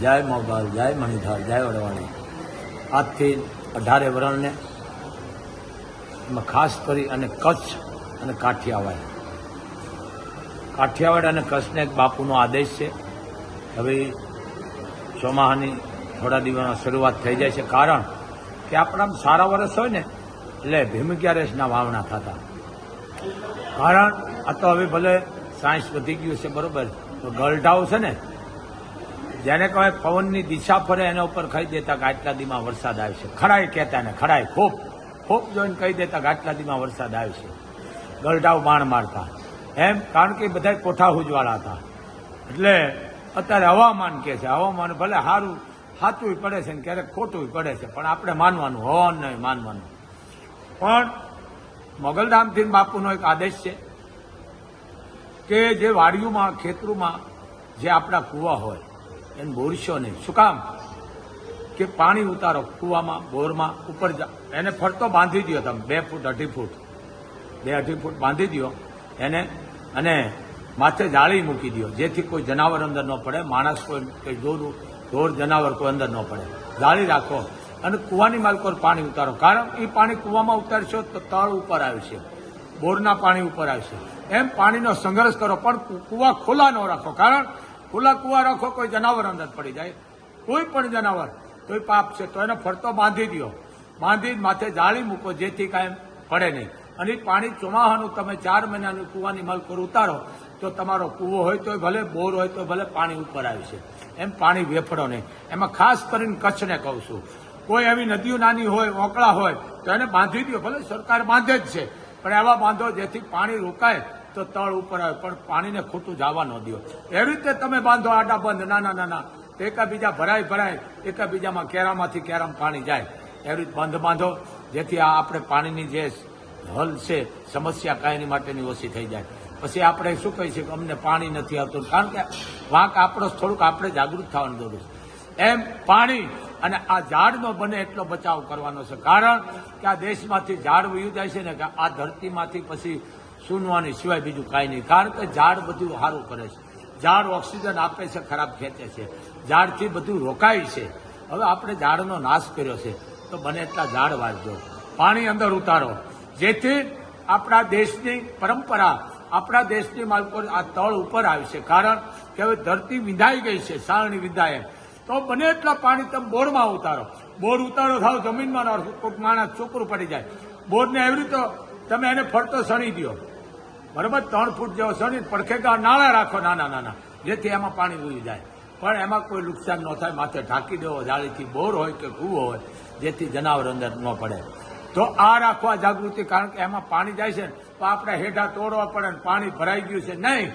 જય મોગલ, જય મણિધર, જય વડવાણી. આજથી 18 વરણને એમાં ખાસ કરી અને કચ્છ અને કાઠિયાવાડ અને કચ્છને એક બાપુનો આદેશ છે. હવે ચોમાહાની થોડા દિવસમાં શરૂઆત થઈ જાય છે, કારણ કે આપણા સારા વરસ હોય ને એટલે ભીમક્યારેસના વાવણા થતા. કારણ આ તો હવે ભલે સાયન્સ વધી ગયું છે, બરોબર, તો ગલઢાવ છે ને, જેને કહેવાય પવનની દિશા ફરે એના ઉપર કહી દેતા કે આટલા દીમાં વરસાદ આવશે. ખડાઈ કહેતા ને, ખડાઈ ખોપ જોઈને કહી દેતા કે આટલા દીમાં વરસાદ આવશે. ગલઢાવ બાણ મારતા એમ, કારણ કે બધા કોઠાહુજવાળા હતા. એટલે અત્યારે હવામાન કે છે, હવામાન ભલે સાચું પડે છે ને ક્યારેક ખોટું પડે છે, પણ આપણે માનવાનું, હવામાન નહીં માનવાનું. પણ મોગલધામથી બાપુનો એક આદેશ છે કે જે વાડીઓમાં ખેતરોમાં જે આપણા કૂવા હોય એને બોરશો નહીં. શું કામ? કે પાણી ઉતારો કૂવામાં, બોરમાં ઉપર એને ફરતો બાંધી દો તમે 2 ફૂટ 2.5 ફૂટ બાંધી દો એને, અને માથે જાળી મૂકી દો, જેથી કોઈ જનાવર અંદર ન પડે, માણસ કોઈ ઢોર જનાવર કોઈ અંદર ન પડે. જાળી રાખો અને કૂવાની માલકોર પાણી ઉતારો. કારણ એ પાણી કૂવામાં ઉતારશો તો તળ ઉપર આવશે, બોરના પાણી ઉપર આવશે. એમ પાણીનો સંઘર્ષ કરો, પણ કૂવા ખુલ્લા ન રાખો. કારણ ખુલ્લા કૂવા રાખો, કોઈ જનાવર અંદર પડી જાય, કોઈ પણ જનાવર, તો એ પાપ છે. તો એને ફરતો બાંધી દો, બાંધી માથે જાળી મૂકો, જેથી કાંઈ પડે નહીં. અને એ પાણી ચોમાહાનું તમે 4 મહિનાનું કૂવાની માલકોર ઉતારો તો તમારો કૂવો હોય તો ભલે, બોર હોય તો ભલે, પાણી ઉપર આવશે. એમ પાણી વેફડો નહીં. એમાં ખાસ કરીને કચ્છને કહું છું, કોઈ એવી નદીઓ નાની હોય, ઓકળા હોય તો એને બાંધી દો. ભલે સરકાર બાંધે જ છે, પણ એવા બાંધો જેથી પાણી રોકાય તો તળ ઉપર આવે, પણ પાણીને ખોટું જવા ન દો. એવી રીતે તમે બાંધો આડા બંધ, નાના એકાબીજા ભરાય, એકાબીજામાં કેરામાંથી કેરામાં પાણી જાય. એવી રીતે બંધ બાંધો, જેથી આ આપણે પાણીની જે હલ છે સમસ્યા કાયમી માટેની ઓછી થઈ જાય. પછી આપણે શું કહી છીએ કે અમને પાણી નથી આવતું, કારણ કે વાંક આપણો થોડુંક આપણે જાગૃત થવાનું જરૂર છે. એમ પાણી અને આ ઝાડનો બને એટલો બચાવ કરવાનો છે. કારણ કે આ દેશમાંથી ઝાડ વયું જાય છે ને, કે આ ધરતીમાંથી પછી સૂનવાની સિવાય બીજું કાંઈ નહીં. કારણ કે ઝાડ બધું સારું કરે છે, ઝાડ ઓક્સિજન આપે છે, ખરાબ ખેંચે છે, ઝાડથી બધું રોકાય છે. હવે આપણે ઝાડનો નાશ કર્યો છે, તો બને એટલા ઝાડ વાળજો, પાણી અંદર ઉતારો, જેથી આપણા દેશની પરંપરા, આપણા દેશની માલકો આ તળ ઉપર આવશે. કારણ કે હવે ધરતી વિંધાઈ ગઈ છે, સારણી વિંધાય એમ. તો બને એટલા પાણી તમે બોરમાં ઉતારો. બોર ઉતારો થાવ જમીનમાં ન, કોઈક માણસ ચોકરું પડી જાય. બોરને એવી રીતે તમે એને ફરતો સણી દો, બરાબર, 3 ફૂટ જેવો સણી પડખેગા નાળા રાખો, નાના, જેથી એમાં પાણી વહી જાય. પણ એમાં કોઈ નુકસાન ન થાય. માથે ઢાંકી દેવો જાળીથી, બોર હોય કે કૂવો હોય, જેથી જનાવર અંદર ન પડે. તો આ રાખવા જાગૃતિ. કારણ કે એમાં પાણી જાય છે તો આપણે હેઠા તોડવા પડે ને પાણી ભરાઈ ગયું છે નહીં.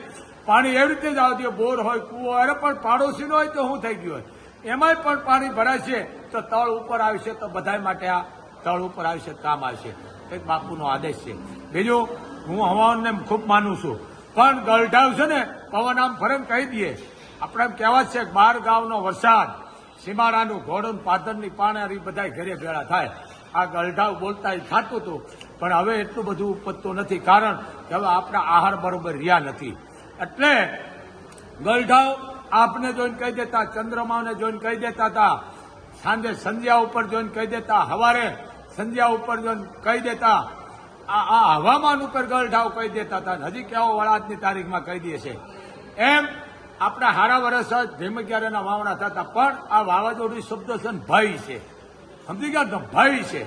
પાણી એવી રીતે જ આવતી, બોર હોય, કૂવો હોય, પણ પાડોશીનો હોય તો શું થઈ ગયું હોય, એમાંય પણ પાણી ભરાશે તો તળ ઉપર આવશે. તો બધા માટે આ તળ ઉપર આવશે, કામ આવશે. એક બાપુનો આદેશ છે. બીજું, હું હવામાનને ખૂબ માનું છું, પણ ગલઢાવ છે ને, પવન આમ ફરે કહી દઈએ. આપણે એમ કહેવત છે કે 12 ગામનો વરસાદ, સીમાડાનું ઘોડું, પાદરની પાણી બધા ઘરે ભેળા થાય. આ ગલઢાવ બોલતા એ થતું હતું, પણ હવે એટલું બધું ઉપજતું નથી. કારણ કે હવે આપણા આહાર બરોબર રહ્યા નથી. એટલે ગલઢાવ આપને જોઈને કહી દેતા, ચંદ્રમાને જોઈને કહી દેતા હતા, સાંજે સંધ્યા ઉપર જોઈને કહી દેતા, સવારે સંધ્યા ઉપર જોઈને કહી દેતા. આ હવામાન ઉપર ગલઢાવ કહી દેતા હતા. હજી કેવો વળાદની તારીખમાં કહી દે છે. એમ આપણા હારા વર્ષ જ ભીમક્યારેના વાવણા થતા. પણ આ વાવાઝોડું શબ્દ છે ને, ભય છે, સમજી ગયા તો, ભય છે.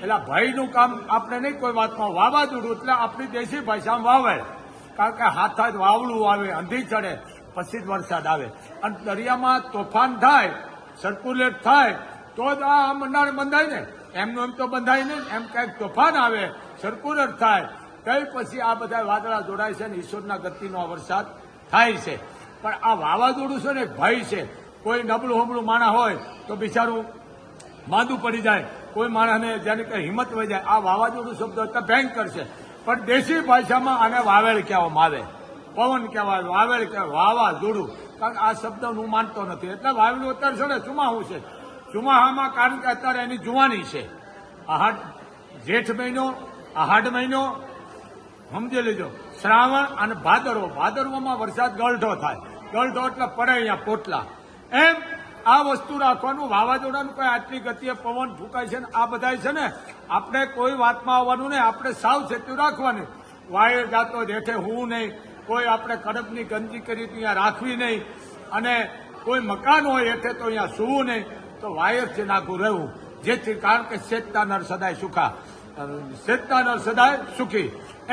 એટલે ભયનું કામ આપણે નહીં કોઈ વાતમાં. વાવાઝોડું એટલે આપણી દેશી ભાષામાં વાવેલ. કારણ કે હાથ વાવલું આવે, અંધી ચડે, પછી જ વરસાદ આવે. અને દરિયામાં તોફાન થાય, સર્ક્યુલેટ થાય તો જ આ મંડાણ બંધાય ને. એમનું એમ તો બંધાય નહીં. એમ કંઈક તોફાન આવે, સર્ક્યુલેટ થાય, કઈ પછી આ બધા વાદળા જોડાય છે ને ઈશ્વરના ગતિનો વરસાદ થાય છે. પણ આ વાવાઝોડું છે ને, ભય છે. કોઈ નબળું હમળું માણસ હોય તો બિચારું માંદું પડી જાય, કોઈ માણસને જેની કંઈ હિંમત વહી જાય. આ વાવાઝોડું શબ્દ તો ભયંકર છે, પણ દેશી ભાષામાં આને વાવેળ કહેવામાં આવે, પવન કહેવાય, વાવેળ કહેવાય, વાવાઝોડું. કારણ કે આ શબ્દ હું માનતો નથી. એટલે વાવેલું અત્યારે છે ને ચોમાહું છે. ચોમાહામાં કારણ કે અત્યારે એની જુવાની છે. જેઠ મહિનો, આહાડ મહિનો, સમજી લેજો, શ્રાવણ અને ભાદરવો. ભાદરવોમાં વરસાદ ગલઢો થાય. ગલઢો એટલે પડે અહીંયા પોટલા. એમ આ વસ્તુ રાખવાનું. વાવાઝોડાનું કઈ આટલી ગતિએ પવન ફૂંકાય છે ને આ બધા છે ને, આપણે કોઈ વાતમાં આવવાનું નહીં, આપણે સાવચેતી રાખવાની. વાયર જાતો દેખે હું નહીં, કોઈ આપણે કડકની ગંદકી કરી અહીંયા રાખવી નહીં, અને કોઈ મકાન હોય એટલે તો અહીંયા સૂવું નહીં, તો વાયરથી નાખું રહેવું. જેથી, કારણ કે શેતતા નર સદાય સુખા, શેતતા નર સદાય સુખી.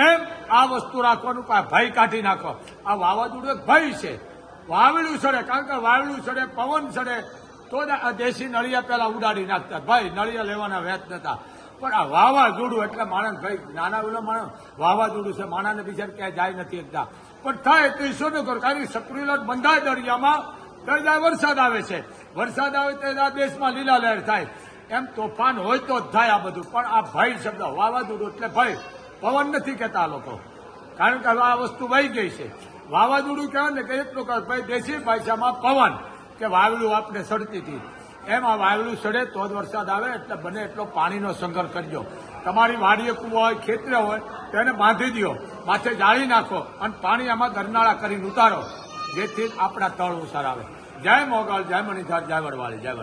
એમ આ વસ્તુ રાખવાનું. ભય કાઢી નાખો. આ વાવાઝોડું એક ભય છે. વાવડું સડે, કારણ કે વાવડું સડે, પવન સડે તો આ દેશી નળિયા પેલા ઉડાડી નાખતા. ભાઈ નળિયા લેવાના વેત નતા, પણ આ વાવાઝોડું એટલે માણસ, ભાઈ નાના ઓલા માણસ વાવાઝોડું છે, માણાને બિચાર ક્યાંય જાય નથી એકદા, પણ થાય તો ઈશ્વર નું કરો. કારણ કે સક્રિયલ બંધાય દરિયામાં, ત્યાં વરસાદ આવે છે. વરસાદ આવે તો આ દેશમાં લીલા લહેર થાય. એમ તોફાન હોય તો જ થાય આ બધું. પણ આ ભય શબ્દ, વાવાઝોડું એટલે ભય, પવન નથી કહેતા લોકો, કારણ કે હવે આ વસ્તુ વહી ગઈ છે. વાવાઝોડું કહેવાય ને કે એટલું કહે, ભાઈ દેશી ભાષામાં પવન, કે વાવડું આપણે સડતી હતી. એમ આ વાવડું સડે તો જ વરસાદ આવે. એટલે બને એટલો પાણીનો સંગ્રહ કરજો. તમારી વાડીએ કૂવો હોય, ખેતરે હોય તો એને બાંધી દો, માથે જાળી નાખો અને પાણી આમાં ગરનાળા કરીને ઉતારો, જેથી આપણા તળ ઉસાર આવે. જય મોગલ, જય મણિધર, જય વડવાળી, જય વડવાળી.